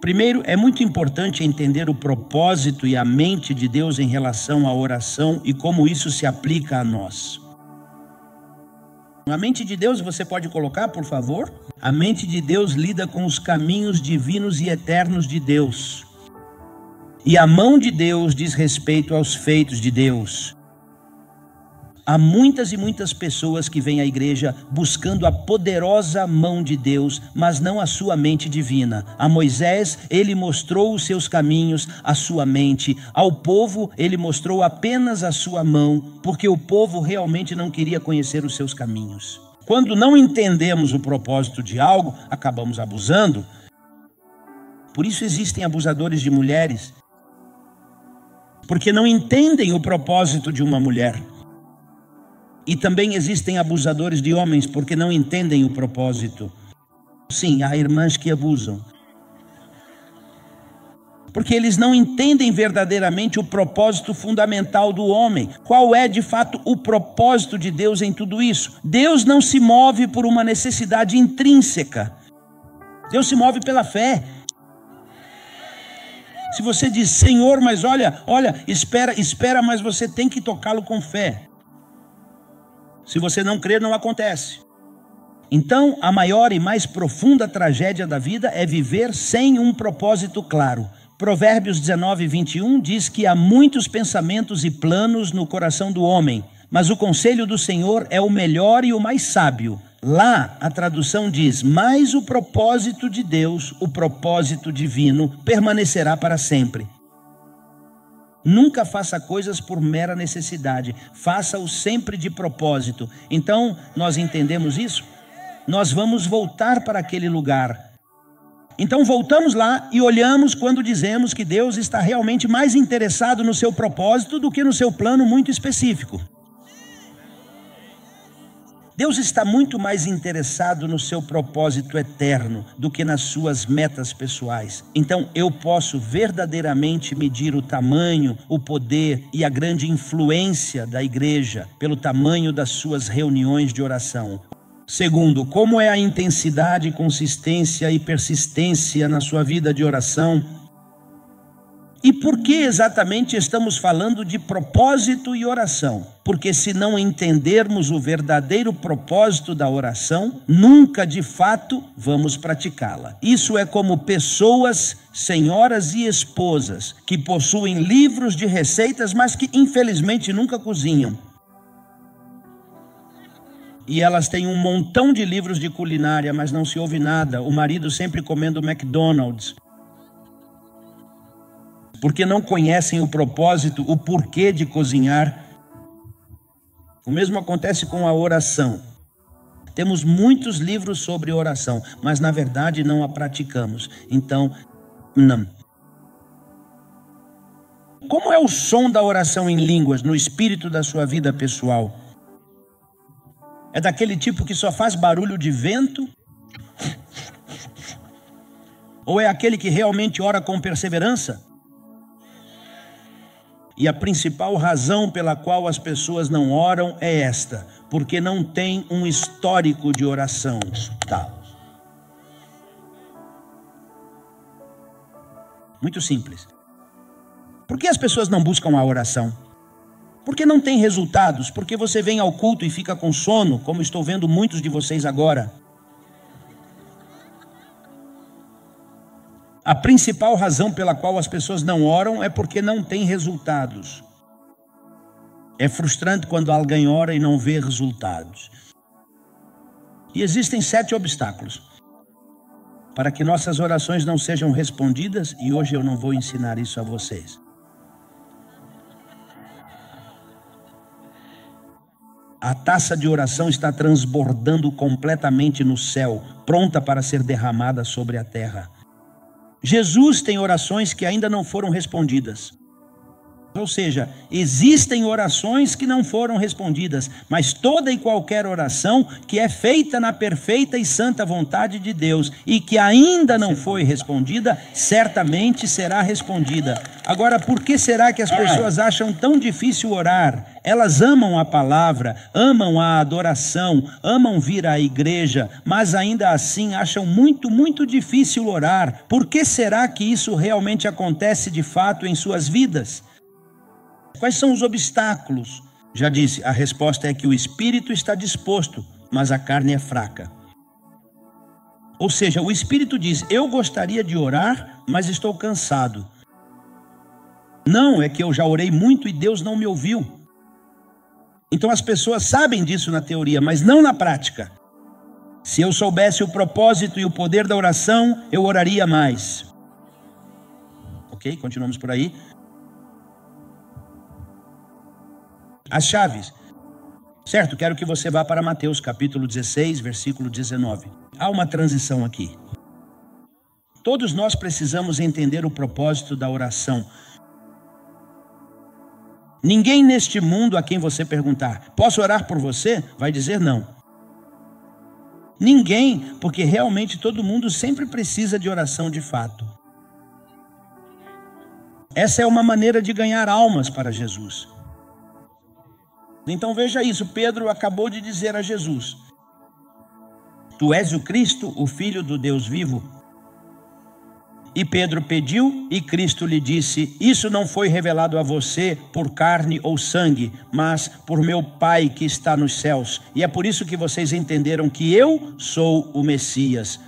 Primeiro, é muito importante entender o propósito e a mente de Deus em relação à oração e como isso se aplica a nós. A mente de Deus, você pode colocar, por favor? A mente de Deus lida com os caminhos divinos e eternos de Deus. E a mão de Deus diz respeito aos feitos de Deus. Há muitas e muitas pessoas que vêm à igreja buscando a poderosa mão de Deus, mas não a sua mente divina. A Moisés, ele mostrou os seus caminhos, a sua mente. Ao povo, ele mostrou apenas a sua mão, porque o povo realmente não queria conhecer os seus caminhos. Quando não entendemos o propósito de algo, acabamos abusando. Por isso existem abusadores de mulheres, porque não entendem o propósito de uma mulher. E também existem abusadores de homens, porque não entendem o propósito. Sim, há irmãs que abusam, porque eles não entendem verdadeiramente o propósito fundamental do homem. Qual é de fato o propósito de Deus em tudo isso? Deus não se move por uma necessidade intrínseca. Deus se move pela fé. Se você diz, Senhor, mas olha, espera, mas você tem que tocá-lo com fé. Se você não crer, não acontece. Então, a maior e mais profunda tragédia da vida é viver sem um propósito claro. Provérbios 19:21 diz que há muitos pensamentos e planos no coração do homem, mas o conselho do Senhor é o melhor e o mais sábio. Lá, a tradução diz, mas o propósito de Deus, o propósito divino, permanecerá para sempre. Nunca faça coisas por mera necessidade, faça-o sempre de propósito. Então, nós entendemos isso? Nós vamos voltar para aquele lugar. Então voltamos lá e olhamos quando dizemos que Deus está realmente mais interessado no seu propósito do que no seu plano muito específico. Deus está muito mais interessado no seu propósito eterno do que nas suas metas pessoais. Então eu posso verdadeiramente medir o tamanho, o poder e a grande influência da igreja pelo tamanho das suas reuniões de oração. Segundo, como é a intensidade, consistência e persistência na sua vida de oração? E por que exatamente estamos falando de propósito e oração? Porque se não entendermos o verdadeiro propósito da oração, nunca de fato vamos praticá-la. Isso é como pessoas, senhoras e esposas, que possuem livros de receitas, mas que infelizmente nunca cozinham. E elas têm um montão de livros de culinária, mas não se ouve nada. O marido sempre comendo McDonald's. Porque não conhecem o propósito, o porquê de cozinhar. O mesmo acontece com a oração. Temos muitos livros sobre oração, mas na verdade não a praticamos. Então, não. Como é o som da oração em línguas no espírito da sua vida pessoal? É daquele tipo que só faz barulho de vento? Ou é aquele que realmente ora com perseverança? E a principal razão pela qual as pessoas não oram é esta, porque não tem um histórico de oração. Tá. Muito simples. Por que as pessoas não buscam a oração? Porque não tem resultados, porque você vem ao culto e fica com sono, como estou vendo muitos de vocês agora. A principal razão pela qual as pessoas não oram é porque não tem resultados. É frustrante quando alguém ora e não vê resultados. E existem 7 obstáculos para que nossas orações não sejam respondidas, e hoje eu não vou ensinar isso a vocês. A taça de oração está transbordando completamente no céu, pronta para ser derramada sobre a terra. Jesus tem orações que ainda não foram respondidas. Ou seja, existem orações que não foram respondidas, mas toda e qualquer oração que é feita na perfeita e santa vontade de Deus e que ainda não foi respondida, certamente será respondida. Agora, por que será que as pessoas acham tão difícil orar? Elas amam a palavra, amam a adoração, amam vir à igreja, mas ainda assim acham muito, muito difícil orar. Por que será que isso realmente acontece de fato em suas vidas? Quais são os obstáculos? Já disse, a resposta é que o espírito está disposto, mas a carne é fraca. Ou seja, o espírito diz, eu gostaria de orar, mas estou cansado. Não, é que eu já orei muito e Deus não me ouviu. Então as pessoas sabem disso na teoria, mas não na prática. Se eu soubesse o propósito e o poder da oração, eu oraria mais. Ok? Continuamos por aí. As chaves, certo? Quero que você vá para Mateus capítulo 16, versículo 19. Há uma transição aqui. Todos nós precisamos entender o propósito da oração. Ninguém neste mundo a quem você perguntar, posso orar por você? Vai dizer não. Ninguém, porque realmente todo mundo sempre precisa de oração de fato. Essa é uma maneira de ganhar almas para Jesus. Então veja isso, Pedro acabou de dizer a Jesus, tu és o Cristo, o Filho do Deus vivo? E Pedro pediu e Cristo lhe disse, isso não foi revelado a você por carne ou sangue, mas por meu Pai que está nos céus. E é por isso que vocês entenderam que eu sou o Messias.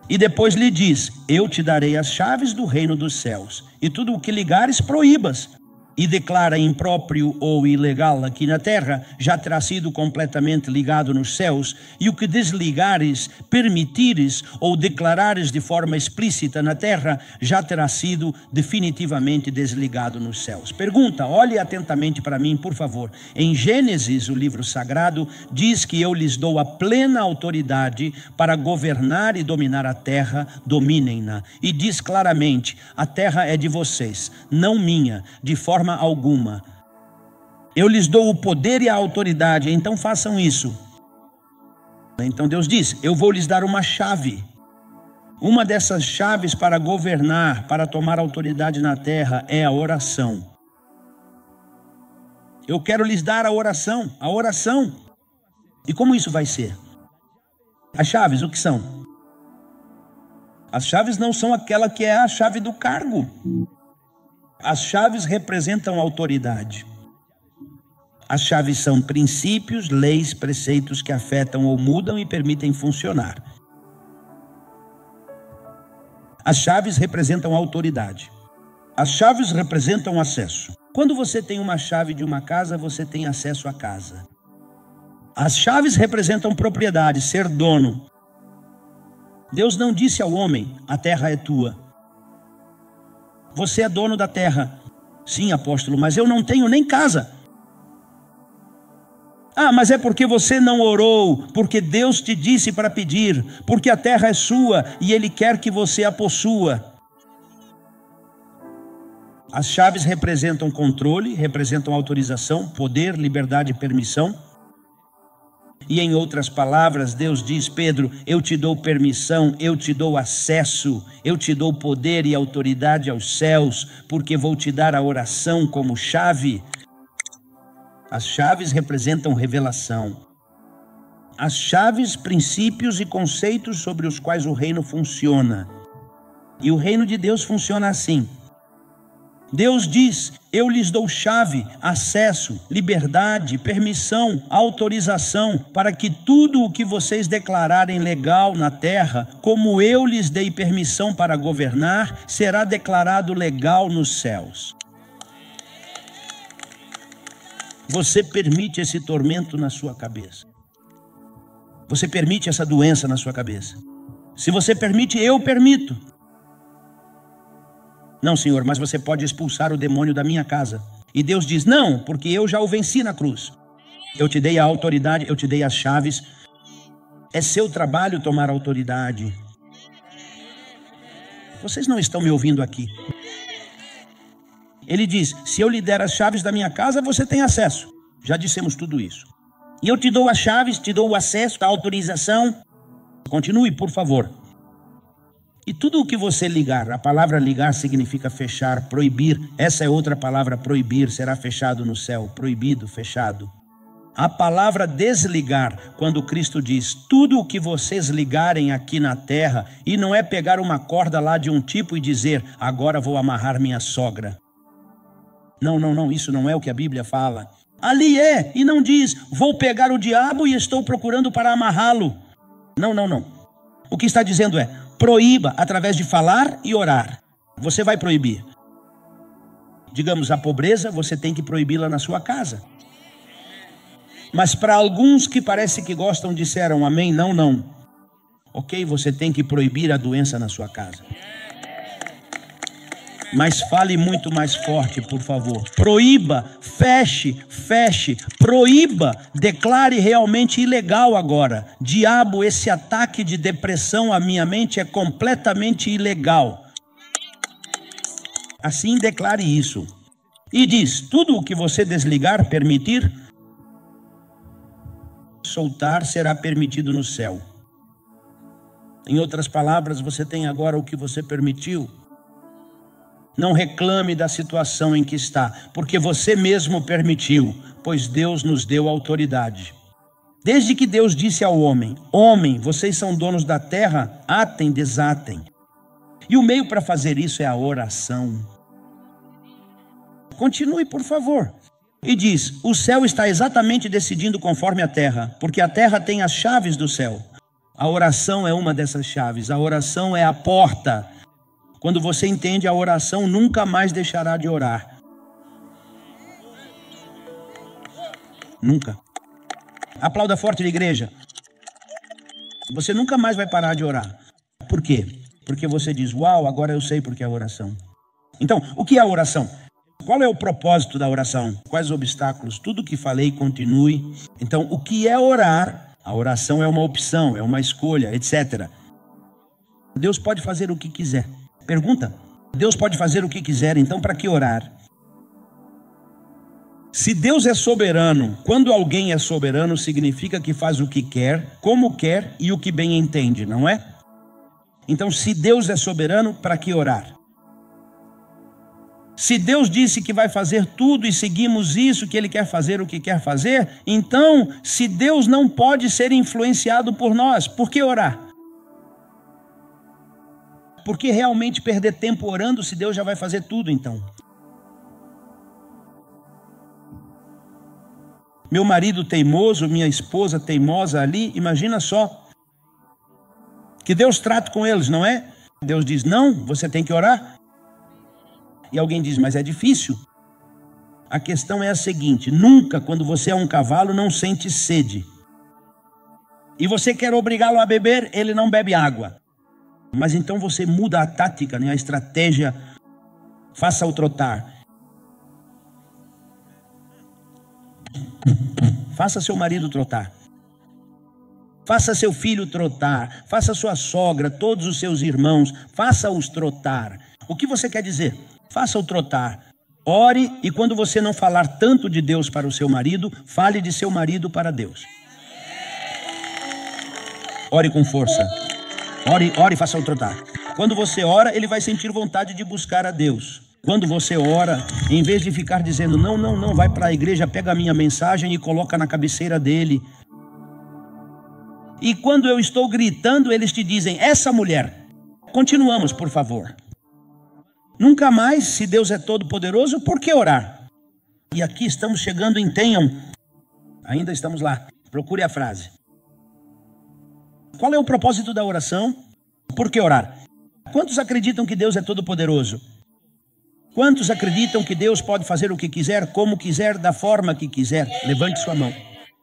E depois lhe diz, eu te darei as chaves do reino dos céus, e tudo o que ligares proíbas. E declara impróprio ou ilegal aqui na terra, já terá sido completamente ligado nos céus, e o que desligares, permitires ou declarares de forma explícita na terra, já terá sido definitivamente desligado nos céus. Pergunta, olhe atentamente para mim, por favor. Em Gênesis, o livro sagrado, diz que eu lhes dou a plena autoridade para governar e dominar a terra, dominem-na. E diz claramente, a terra é de vocês, não minha, de forma alguma. Eu lhes dou o poder e a autoridade, então façam isso. Então Deus diz, eu vou lhes dar uma chave. Uma dessas chaves para governar, para tomar autoridade na terra é a oração. Eu quero lhes dar a oração, a oração. E como isso vai ser? As chaves, o que são? As chaves não são aquela que é a chave do cargo. As chaves representam autoridade. As chaves são princípios, leis, preceitos que afetam ou mudam e permitem funcionar. As chaves representam autoridade. As chaves representam acesso. Quando você tem uma chave de uma casa, você tem acesso à casa. As chaves representam propriedade, ser dono. Deus não disse ao homem, a terra é tua. Você é dono da terra. Sim, apóstolo, mas eu não tenho nem casa. Ah, mas é porque você não orou, porque Deus te disse para pedir, porque a terra é sua e Ele quer que você a possua. As chaves representam controle, representam autorização, poder, liberdade e permissão. E em outras palavras, Deus diz, Pedro, eu te dou permissão, eu te dou acesso, eu te dou poder e autoridade aos céus, porque vou te dar a oração como chave. As chaves representam revelação. As chaves, princípios e conceitos sobre os quais o reino funciona. E o reino de Deus funciona assim. Deus diz, eu lhes dou chave, acesso, liberdade, permissão, autorização, para que tudo o que vocês declararem legal na terra, como eu lhes dei permissão para governar, será declarado legal nos céus. Você permite esse tormento na sua cabeça. Você permite essa doença na sua cabeça. Se você permite, eu permito. Não, Senhor, mas você pode expulsar o demônio da minha casa. E Deus diz, não, porque eu já o venci na cruz. Eu te dei a autoridade, eu te dei as chaves. É seu trabalho tomar autoridade. Vocês não estão me ouvindo aqui. Ele diz: se eu lhe der as chaves da minha casa, você tem acesso. Já dissemos tudo isso. E eu te dou as chaves, te dou o acesso, a autorização. Continue, por favor. E tudo o que você ligar, a palavra ligar significa fechar, proibir. Essa é outra palavra, proibir, será fechado no céu. Proibido, fechado. A palavra desligar, quando Cristo diz: tudo o que vocês ligarem aqui na terra, e não é pegar uma corda lá de um tipo e dizer: agora vou amarrar minha sogra. Não, isso não é o que a Bíblia fala. Ali é, e não diz: vou pegar o diabo e estou procurando para amarrá-lo. Não. O que está dizendo é: proíba através de falar e orar. Você vai proibir. Digamos, a pobreza, você tem que proibi-la na sua casa. Mas para alguns que parece que gostam, disseram amém, não. Ok, você tem que proibir a doença na sua casa. Mas fale muito mais forte, por favor. Proíba, feche, proíba, declare realmente ilegal agora. Diabo, esse ataque de depressão à minha mente é completamente ilegal. Assim declare isso. E diz: tudo o que você desligar, permitir, soltar, será permitido no céu. Em outras palavras, você tem agora o que você permitiu. Não reclame da situação em que está, porque você mesmo permitiu, pois Deus nos deu autoridade. Desde que Deus disse ao homem: homem, vocês são donos da terra, atem, desatem. E o meio para fazer isso é a oração. Continue, por favor. E diz: o céu está exatamente decidindo conforme a terra, porque a terra tem as chaves do céu. A oração é uma dessas chaves, a oração é a porta. Quando você entende a oração, nunca mais deixará de orar. Nunca. Aplauda forte, igreja. Você nunca mais vai parar de orar. Por quê? Porque você diz: uau, agora eu sei porque é a oração. Então, o que é a oração? Qual é o propósito da oração? Quais os obstáculos? Tudo que falei, continue. Então, o que é orar? A oração é uma opção, é uma escolha, etc. Deus pode fazer o que quiser. Pergunta: Deus pode fazer o que quiser, então para que orar? Se Deus é soberano, quando alguém é soberano, significa que faz o que quer, como quer e o que bem entende, não é? Então, se Deus é soberano, para que orar? Se Deus disse que vai fazer tudo e seguimos isso, que Ele quer fazer o que quer fazer, então, se Deus não pode ser influenciado por nós, por que orar? Por que realmente perder tempo orando se Deus já vai fazer tudo então? Meu marido teimoso, minha esposa teimosa ali, imagina só. Que Deus trate com eles, não é? Deus diz: não, você tem que orar. E alguém diz: mas é difícil. A questão é a seguinte: nunca, quando você é um cavalo, não sente sede. E você quer obrigá-lo a beber, ele não bebe água. Mas então você muda a tática, né? A estratégia. Faça-o trotar. Faça seu marido trotar. Faça seu filho trotar. Faça sua sogra, todos os seus irmãos. Faça-os trotar. O que você quer dizer? Faça-o trotar. Ore, e quando você não falar tanto de Deus para o seu marido, fale de seu marido para Deus. Ore com força. Ore e faça-o trotar. Quando você ora, ele vai sentir vontade de buscar a Deus. Quando você ora, em vez de ficar dizendo: não, vai para a igreja, pega a minha mensagem e coloca na cabeceira dele. E quando eu estou gritando, eles te dizem: essa mulher. Continuamos, por favor. Nunca mais, se Deus é todo poderoso, por que orar? E aqui estamos chegando em tenham. Ainda estamos lá. Procure a frase. Qual é o propósito da oração? Por que orar? Quantos acreditam que Deus é todo poderoso? Quantos acreditam que Deus pode fazer o que quiser, como quiser, da forma que quiser? Levante sua mão.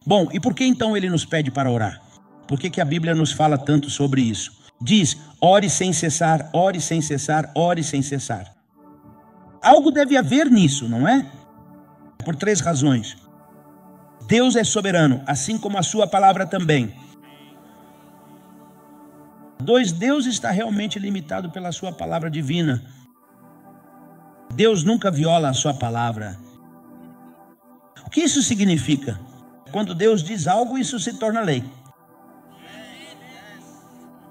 Bom, e por que então Ele nos pede para orar? Por que a Bíblia nos fala tanto sobre isso? Diz: ore sem cessar, ore sem cessar, ore sem cessar. Algo deve haver nisso, não é? Por 3 razões. Deus é soberano, assim como a sua palavra também. 2, Deus está realmente limitado pela sua palavra divina. Deus nunca viola a sua palavra. O que isso significa? Quando Deus diz algo, isso se torna lei.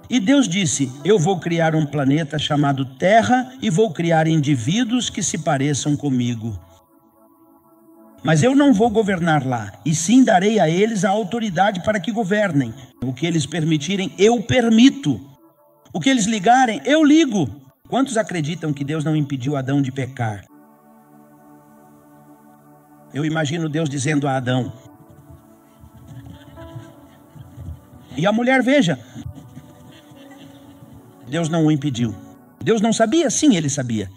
E Deus disse: eu vou criar um planeta chamado Terra e vou criar indivíduos que se pareçam comigo. Mas eu não vou governar lá, e sim darei a eles a autoridade para que governem. O que eles permitirem, eu permito. O que eles ligarem, eu ligo. Quantos acreditam que Deus não impediu Adão de pecar? Eu imagino Deus dizendo a Adão. E a mulher, veja. Deus não o impediu. Deus não sabia? Sim, ele sabia.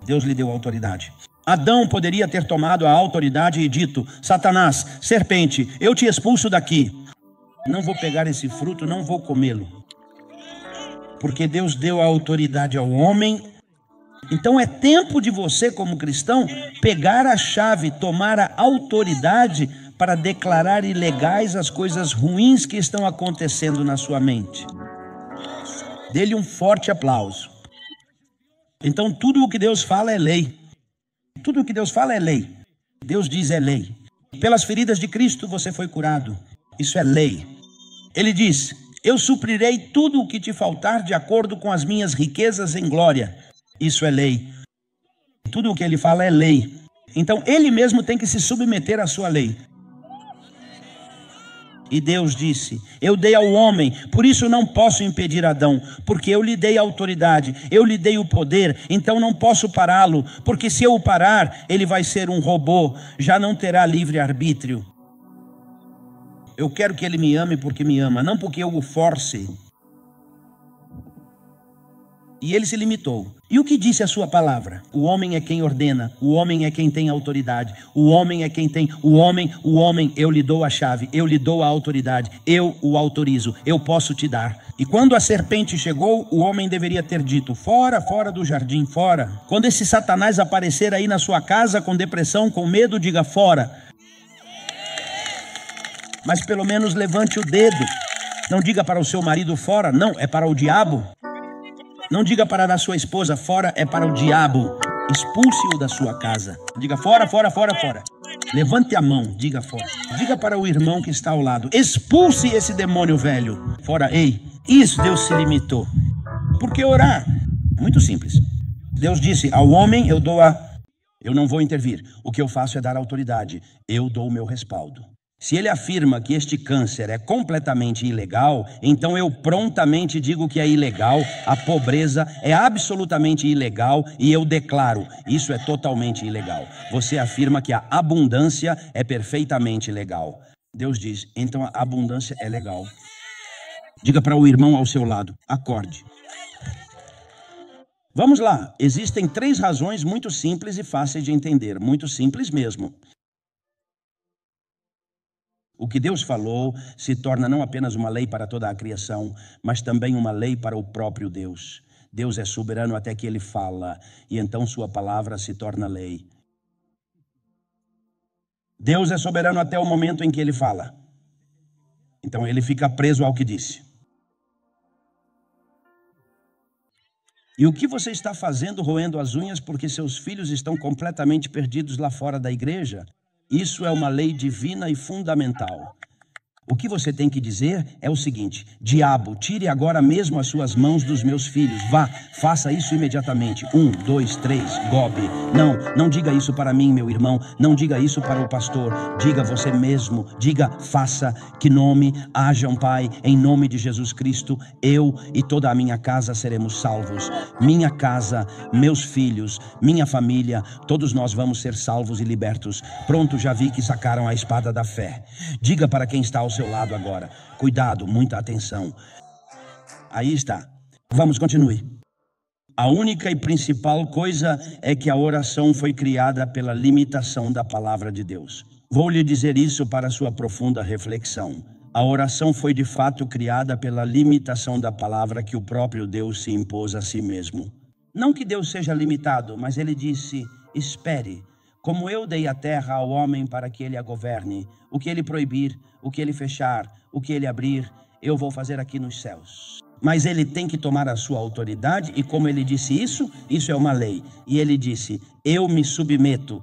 Deus lhe deu autoridade. Adão poderia ter tomado a autoridade e dito: Satanás, serpente, eu te expulso daqui. Não vou pegar esse fruto, não vou comê-lo. Porque Deus deu a autoridade ao homem. Então é tempo de você, como cristão, pegar a chave, tomar a autoridade para declarar ilegais as coisas ruins que estão acontecendo na sua mente. Dê-lhe um forte aplauso. Então tudo o que Deus fala é lei. Tudo o que Deus fala é lei. Deus diz é lei. Pelas feridas de Cristo você foi curado. Isso é lei. Ele diz: eu suprirei tudo o que te faltar de acordo com as minhas riquezas em glória. Isso é lei. Tudo o que ele fala é lei. Então ele mesmo tem que se submeter à sua lei. E Deus disse: eu dei ao homem, por isso não posso impedir Adão, porque eu lhe dei a autoridade, eu lhe dei o poder, então não posso pará-lo, porque se eu o parar, ele vai ser um robô, já não terá livre-arbítrio. Eu quero que ele me ame porque me ama, não porque eu o force. E ele se limitou. E o que disse a sua palavra? O homem é quem ordena, o homem é quem tem autoridade, o homem é quem tem, o homem, eu lhe dou a chave, eu lhe dou a autoridade, eu o autorizo, eu posso te dar. E quando a serpente chegou, o homem deveria ter dito: fora, fora do jardim, fora. Quando esse Satanás aparecer aí na sua casa com depressão, com medo, diga fora. Mas pelo menos levante o dedo. Não diga para o seu marido fora, não, é para o diabo. Não diga para a sua esposa fora, é para o diabo. Expulse-o da sua casa. Diga fora, fora, fora, fora. Levante a mão, diga fora. Diga para o irmão que está ao lado: expulse esse demônio velho. Fora, ei. Isso Deus se limitou. Por que orar? Muito simples. Deus disse: ao homem eu não vou intervir. O que eu faço é dar autoridade. Eu dou o meu respaldo. Se ele afirma que este câncer é completamente ilegal, então eu prontamente digo que é ilegal, a pobreza é absolutamente ilegal e eu declaro: isso é totalmente ilegal. Você afirma que a abundância é perfeitamente legal. Deus diz: então a abundância é legal. Diga para o irmão ao seu lado: acorde. Vamos lá, existem 3 razões muito simples e fáceis de entender, muito simples mesmo. O que Deus falou se torna não apenas uma lei para toda a criação, mas também uma lei para o próprio Deus. Deus é soberano até que ele fala, e então sua palavra se torna lei. Deus é soberano até o momento em que ele fala. Então ele fica preso ao que disse. E o que você está fazendo roendo as unhas porque seus filhos estão completamente perdidos lá fora da igreja? Isso é uma lei divina e fundamental. O que você tem que dizer é o seguinte: diabo, tire agora mesmo as suas mãos dos meus filhos. Vá, faça isso imediatamente. 1, 2, 3, gobe. Não diga isso para mim, meu irmão. Não diga isso para o pastor. Diga você mesmo. Diga, faça. Que nome hajam, Pai, em nome de Jesus Cristo. Eu e toda a minha casa seremos salvos. Minha casa, meus filhos, minha família, todos nós vamos ser salvos e libertos. Pronto, já vi que sacaram a espada da fé. Diga para quem está ao seu lado agora: cuidado, muita atenção. Aí está. Vamos, continue. A única e principal coisa é que a oração foi criada pela limitação da palavra de Deus. Vou lhe dizer isso para sua profunda reflexão. A oração foi de fato criada pela limitação da palavra que o próprio Deus se impôs a si mesmo. Não que Deus seja limitado, mas ele disse: espere. Como eu dei a terra ao homem para que ele a governe, o que ele proibir, o que ele fechar, o que ele abrir, eu vou fazer aqui nos céus. mas ele tem que tomar a sua autoridade, e como ele disse isso é uma lei. E ele disse: eu me submeto.